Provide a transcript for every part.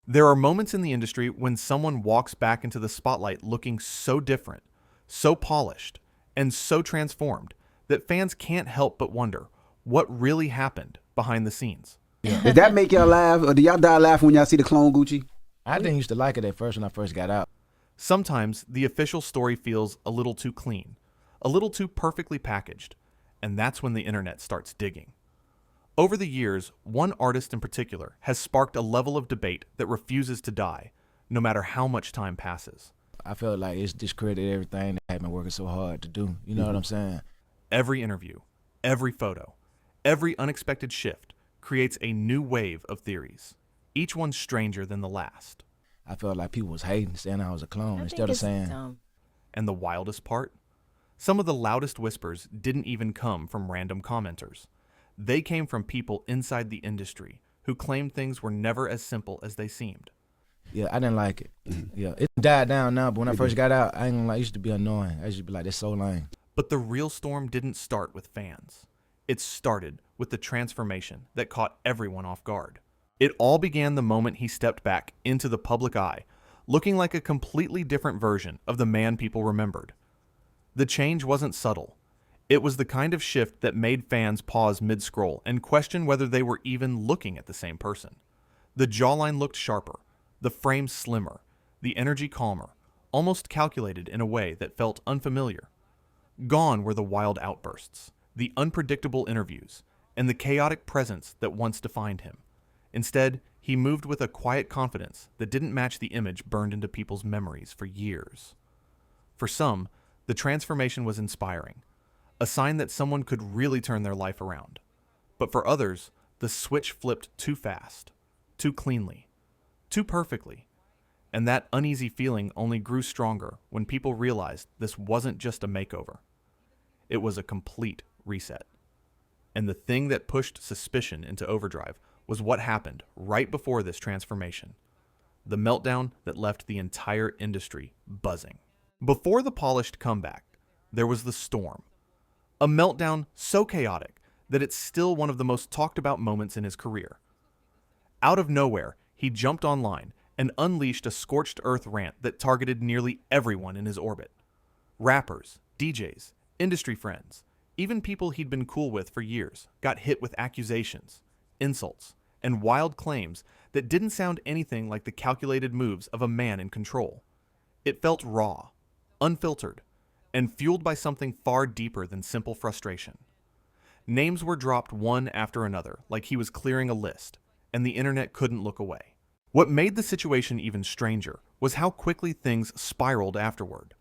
There are moments in the industry when someone walks back into the spotlight looking so different, so polished, and so transformed that fans can't help but wonder what really happened behind the scenes. Yeah. Does that make y'all laugh, or do y'all die laughing when y'all see the clone Gucci? I didn't used to like it at first when I first got out. Sometimes the official story feels a little too clean, a little too perfectly packaged, and that's when the internet starts digging. Over the years, one artist in particular has sparked a level of debate that refuses to die, no matter how much time passes. I felt like it's discredited everything that I've been working so hard to do. You know what I'm saying? Every interview, every photo, every unexpected shift creates a new wave of theories, each one stranger than the last. I felt like people was hating, saying I was a clone instead of saying. And the wildest part? Some of the loudest whispers didn't even come from random commenters. They came from people inside the industry who claimed things were never as simple as they seemed. Yeah, I didn't like it. Yeah, it died down now, but when I first got out, I ain't gonna lie, it used to be annoying. I used to be like, that's so lame. But the real storm didn't start with fans. It started with the transformation that caught everyone off guard. It all began the moment he stepped back into the public eye, looking like a completely different version of the man people remembered. The change wasn't subtle. It was the kind of shift that made fans pause mid-scroll and question whether they were even looking at the same person. The jawline looked sharper, the frame slimmer, the energy calmer, almost calculated in a way that felt unfamiliar. Gone were the wild outbursts, the unpredictable interviews, and the chaotic presence that once defined him. Instead, he moved with a quiet confidence that didn't match the image burned into people's memories for years. For some, the transformation was inspiring, a sign that someone could really turn their life around. But for others, the switch flipped too fast, too cleanly, too perfectly. And that uneasy feeling only grew stronger when people realized this wasn't just a makeover. It was a complete reset. And the thing that pushed suspicion into overdrive was what happened right before this transformation. The meltdown that left the entire industry buzzing. Before the polished comeback, there was the storm. A meltdown so chaotic that it's still one of the most talked about moments in his career. Out of nowhere, he jumped online and unleashed a scorched earth rant that targeted nearly everyone in his orbit. Rappers, DJs, industry friends, even people he'd been cool with for years got hit with accusations, insults, and wild claims that didn't sound anything like the calculated moves of a man in control. It felt raw, unfiltered, and fueled by something far deeper than simple frustration. Names were dropped one after another, like he was clearing a list, and the internet couldn't look away. What made the situation even stranger was how quickly things spiraled afterward.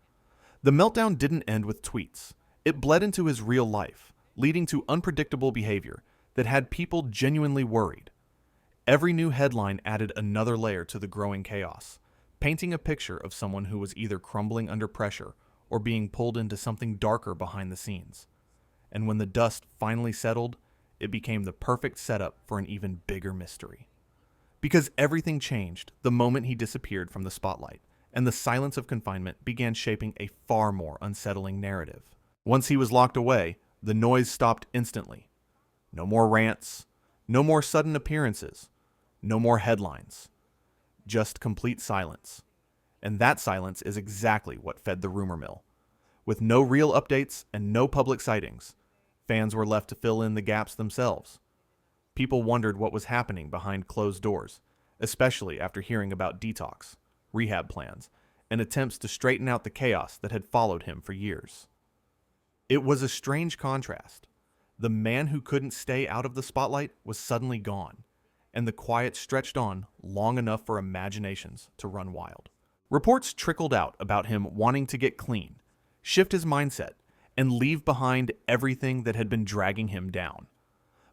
The meltdown didn't end with tweets. It bled into his real life, leading to unpredictable behavior that had people genuinely worried. Every new headline added another layer to the growing chaos, painting a picture of someone who was either crumbling under pressure or being pulled into something darker behind the scenes. And when the dust finally settled, it became the perfect setup for an even bigger mystery. Because everything changed the moment he disappeared from the spotlight, and the silence of confinement began shaping a far more unsettling narrative. Once he was locked away, the noise stopped instantly. No more rants, no more sudden appearances, no more headlines. Just complete silence. And that silence is exactly what fed the rumor mill. With no real updates and no public sightings, fans were left to fill in the gaps themselves. People wondered what was happening behind closed doors, especially after hearing about detox, rehab plans, and attempts to straighten out the chaos that had followed him for years. It was a strange contrast. The man who couldn't stay out of the spotlight was suddenly gone, and the quiet stretched on long enough for imaginations to run wild. Reports trickled out about him wanting to get clean, shift his mindset, and leave behind everything that had been dragging him down.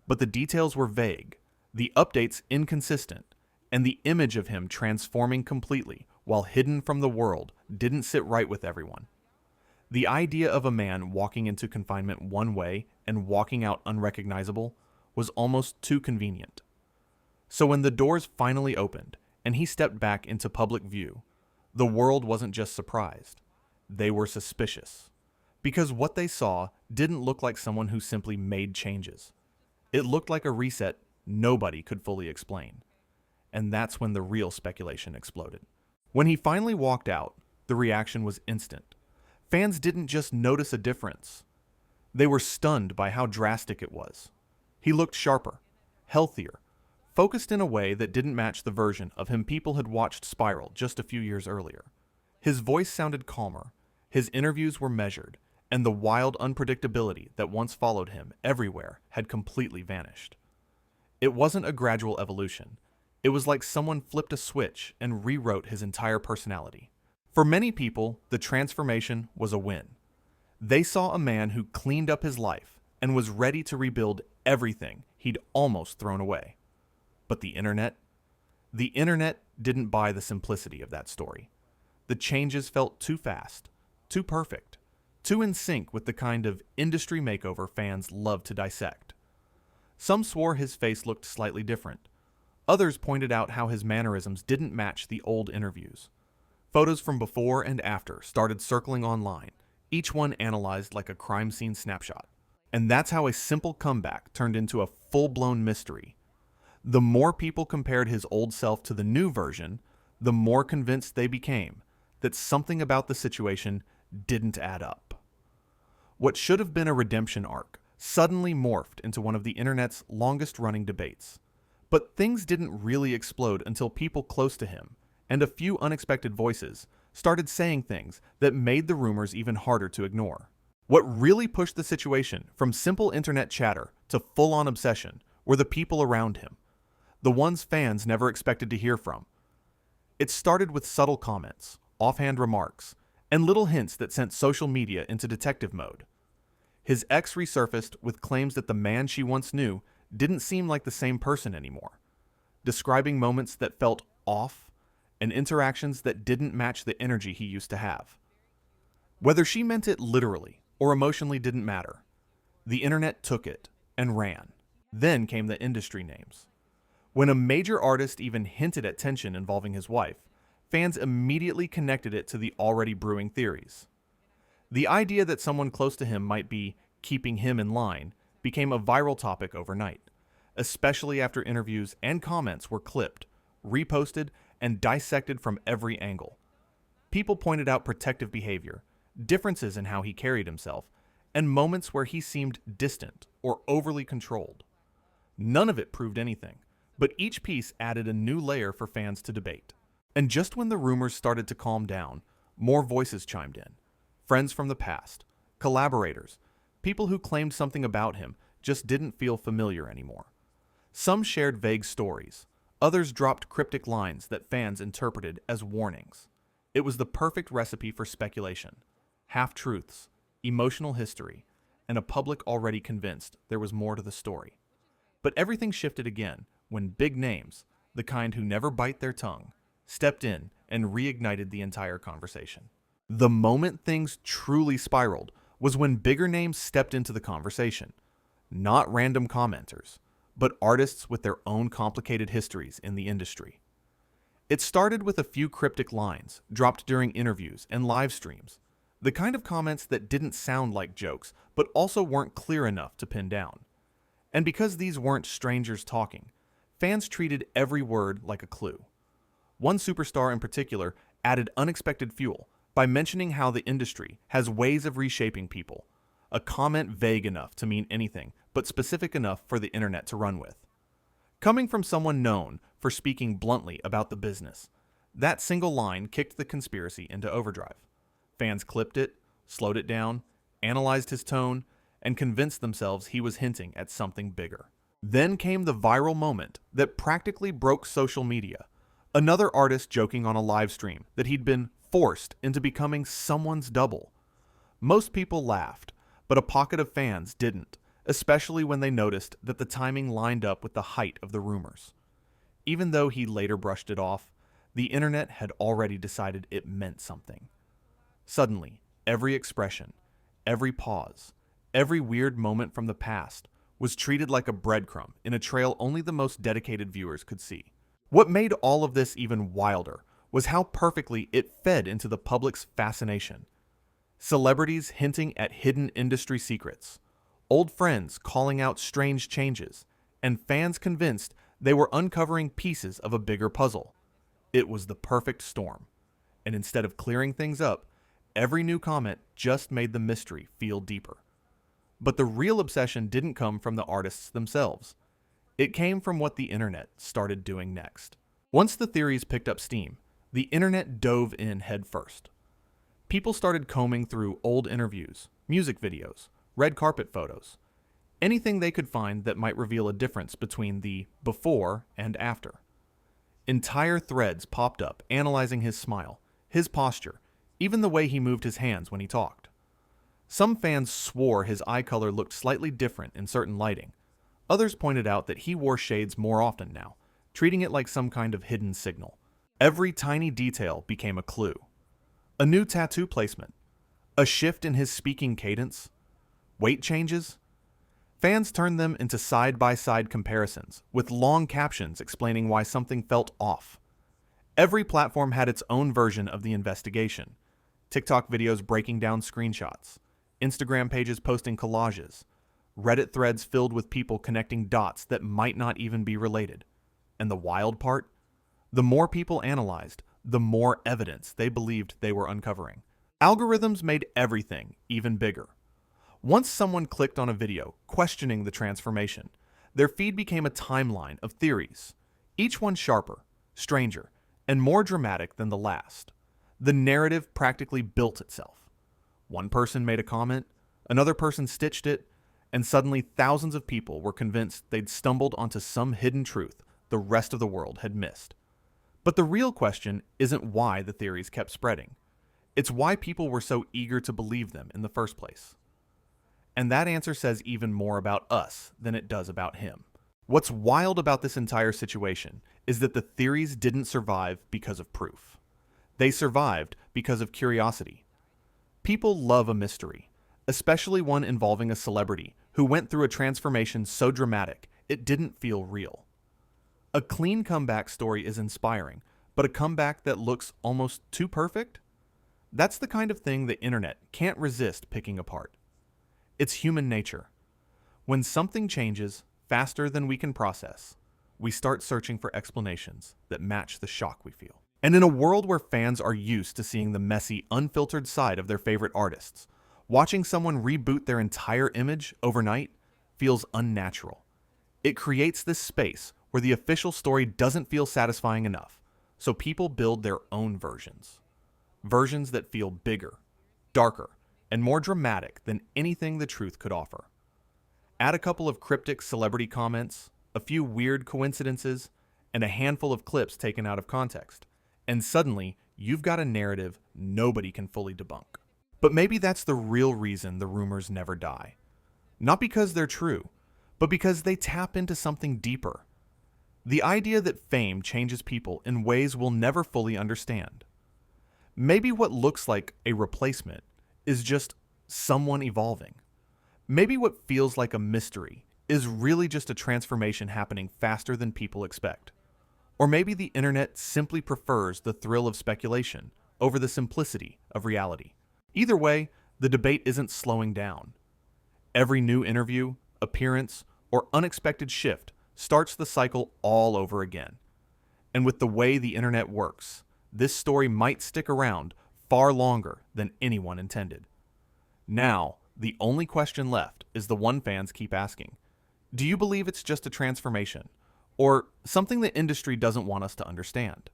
But the details were vague, the updates inconsistent, and the image of him transforming completely while hidden from the world didn't sit right with everyone. The idea of a man walking into confinement one way and walking out unrecognizable was almost too convenient. So when the doors finally opened and he stepped back into public view, the world wasn't just surprised. They were suspicious. Because what they saw didn't look like someone who simply made changes. It looked like a reset nobody could fully explain. and that's when the real speculation exploded. When he finally walked out, the reaction was instant. Fans didn't just notice a difference. They were stunned by how drastic it was. He looked sharper, healthier, focused in a way that didn't match the version of him people had watched spiral just a few years earlier. His voice sounded calmer, his interviews were measured, and the wild unpredictability that once followed him everywhere had completely vanished. It wasn't a gradual evolution. It was like someone flipped a switch and rewrote his entire personality. For many people, the transformation was a win. They saw a man who cleaned up his life and was ready to rebuild everything he'd almost thrown away. But the internet? The internet didn't buy the simplicity of that story. The changes felt too fast, too perfect, too in sync with the kind of industry makeover fans love to dissect. Some swore his face looked slightly different. Others pointed out how his mannerisms didn't match the old interviews. Photos from before and after started circling online, each one analyzed like a crime scene snapshot. And that's how a simple comeback turned into a full-blown mystery. The more people compared his old self to the new version, the more convinced they became that something about the situation didn't add up. What should have been a redemption arc suddenly morphed into one of the internet's longest-running debates. But things didn't really explode until people close to him, and a few unexpected voices, started saying things that made the rumors even harder to ignore. What really pushed the situation from simple internet chatter to full-on obsession were the people around him, the ones fans never expected to hear from. It started with subtle comments, offhand remarks, and little hints that sent social media into detective mode. His ex resurfaced with claims that the man she once knew didn't seem like the same person anymore, describing moments that felt off and interactions that didn't match the energy he used to have. Whether she meant it literally or emotionally didn't matter. The internet took it and ran. Then came the industry names. When a major artist even hinted at tension involving his wife, fans immediately connected it to the already brewing theories. The idea that someone close to him might be keeping him in line became a viral topic overnight, especially after interviews and comments were clipped, reposted, and dissected from every angle. People pointed out protective behavior, differences in how he carried himself, and moments where he seemed distant or overly controlled. None of it proved anything, but each piece added a new layer for fans to debate. And just when the rumors started to calm down, more voices chimed in. Friends from the past, collaborators, people who claimed something about him just didn't feel familiar anymore. Some shared vague stories. Others dropped cryptic lines that fans interpreted as warnings. It was the perfect recipe for speculation. Half-truths, emotional history, and a public already convinced there was more to the story. But everything shifted again when big names, the kind who never bite their tongue, stepped in and reignited the entire conversation. The moment things truly spiraled was when bigger names stepped into the conversation. Not random commenters, but artists with their own complicated histories in the industry. It started with a few cryptic lines dropped during interviews and live streams, the kind of comments that didn't sound like jokes, but also weren't clear enough to pin down. And because these weren't strangers talking, fans treated every word like a clue. One superstar in particular added unexpected fuel by mentioning how the industry has ways of reshaping people, a comment vague enough to mean anything, but specific enough for the internet to run with. Coming from someone known for speaking bluntly about the business, that single line kicked the conspiracy into overdrive. Fans clipped it, slowed it down, analyzed his tone, and convinced themselves he was hinting at something bigger. Then came the viral moment that practically broke social media. Another artist joking on a live stream that he'd been forced into becoming someone's double. Most people laughed, but a pocket of fans didn't, especially when they noticed that the timing lined up with the height of the rumors. Even though he later brushed it off, the internet had already decided it meant something. Suddenly, every expression, every pause, every weird moment from the past was treated like a breadcrumb in a trail only the most dedicated viewers could see. What made all of this even wilder was how perfectly it fed into the public's fascination. Celebrities hinting at hidden industry secrets, old friends calling out strange changes, and fans convinced They were uncovering pieces of a bigger puzzle. It was the perfect storm. And instead of clearing things up, every new comment just made the mystery feel deeper. But the real obsession didn't come from the artists themselves. It came from what the internet started doing next. Once the theories picked up steam, the internet dove in headfirst. People started combing through old interviews, music videos, red carpet photos, anything they could find that might reveal a difference between the before and after. Entire threads popped up analyzing his smile, his posture, even the way he moved his hands when he talked. Some fans swore his eye color looked slightly different in certain lighting. Others pointed out that he wore shades more often now, treating it like some kind of hidden signal. Every tiny detail became a clue. A new tattoo placement, a shift in his speaking cadence, weight changes. Fans turned them into side-by-side comparisons, with long captions explaining why something felt off. Every platform had its own version of the investigation. TikTok videos breaking down screenshots, Instagram pages posting collages, Reddit threads filled with people connecting dots that might not even be related. And the wild part? The more people analyzed, the more evidence they believed they were uncovering. Algorithms made everything even bigger. Once someone clicked on a video questioning the transformation, their feed became a timeline of theories, each one sharper, stranger, and more dramatic than the last. The narrative practically built itself. One person made a comment, another person stitched it, and suddenly thousands of people were convinced they'd stumbled onto some hidden truth the rest of the world had missed. But the real question isn't why the theories kept spreading. It's why people were so eager to believe them in the first place. And that answer says even more about us than it does about him. What's wild about this entire situation is that the theories didn't survive because of proof. They survived because of curiosity. People love a mystery, especially one involving a celebrity who went through a transformation so dramatic it didn't feel real. A clean comeback story is inspiring, but a comeback that looks almost too perfect? That's the kind of thing the internet can't resist picking apart. It's human nature. When something changes faster than we can process, we start searching for explanations that match the shock we feel. And in a world where fans are used to seeing the messy, unfiltered side of their favorite artists, watching someone reboot their entire image overnight feels unnatural. It creates this space where the official story doesn't feel satisfying enough, so people build their own versions. Versions that feel bigger, darker, and more dramatic than anything the truth could offer. Add a couple of cryptic celebrity comments, a few weird coincidences, and a handful of clips taken out of context, and suddenly you've got a narrative nobody can fully debunk. But maybe that's the real reason the rumors never die. Not because they're true, but because they tap into something deeper. The idea that fame changes people in ways we'll never fully understand. Maybe what looks like a replacement is just someone evolving. Maybe what feels like a mystery is really just a transformation happening faster than people expect. Or maybe the internet simply prefers the thrill of speculation over the simplicity of reality. Either way, the debate isn't slowing down. Every new interview, appearance, or unexpected shift starts the cycle all over again. And with the way the internet works, this story might stick around far longer than anyone intended. Now, the only question left is the one fans keep asking. Do you believe it's just a transformation, or something the industry doesn't want us to understand?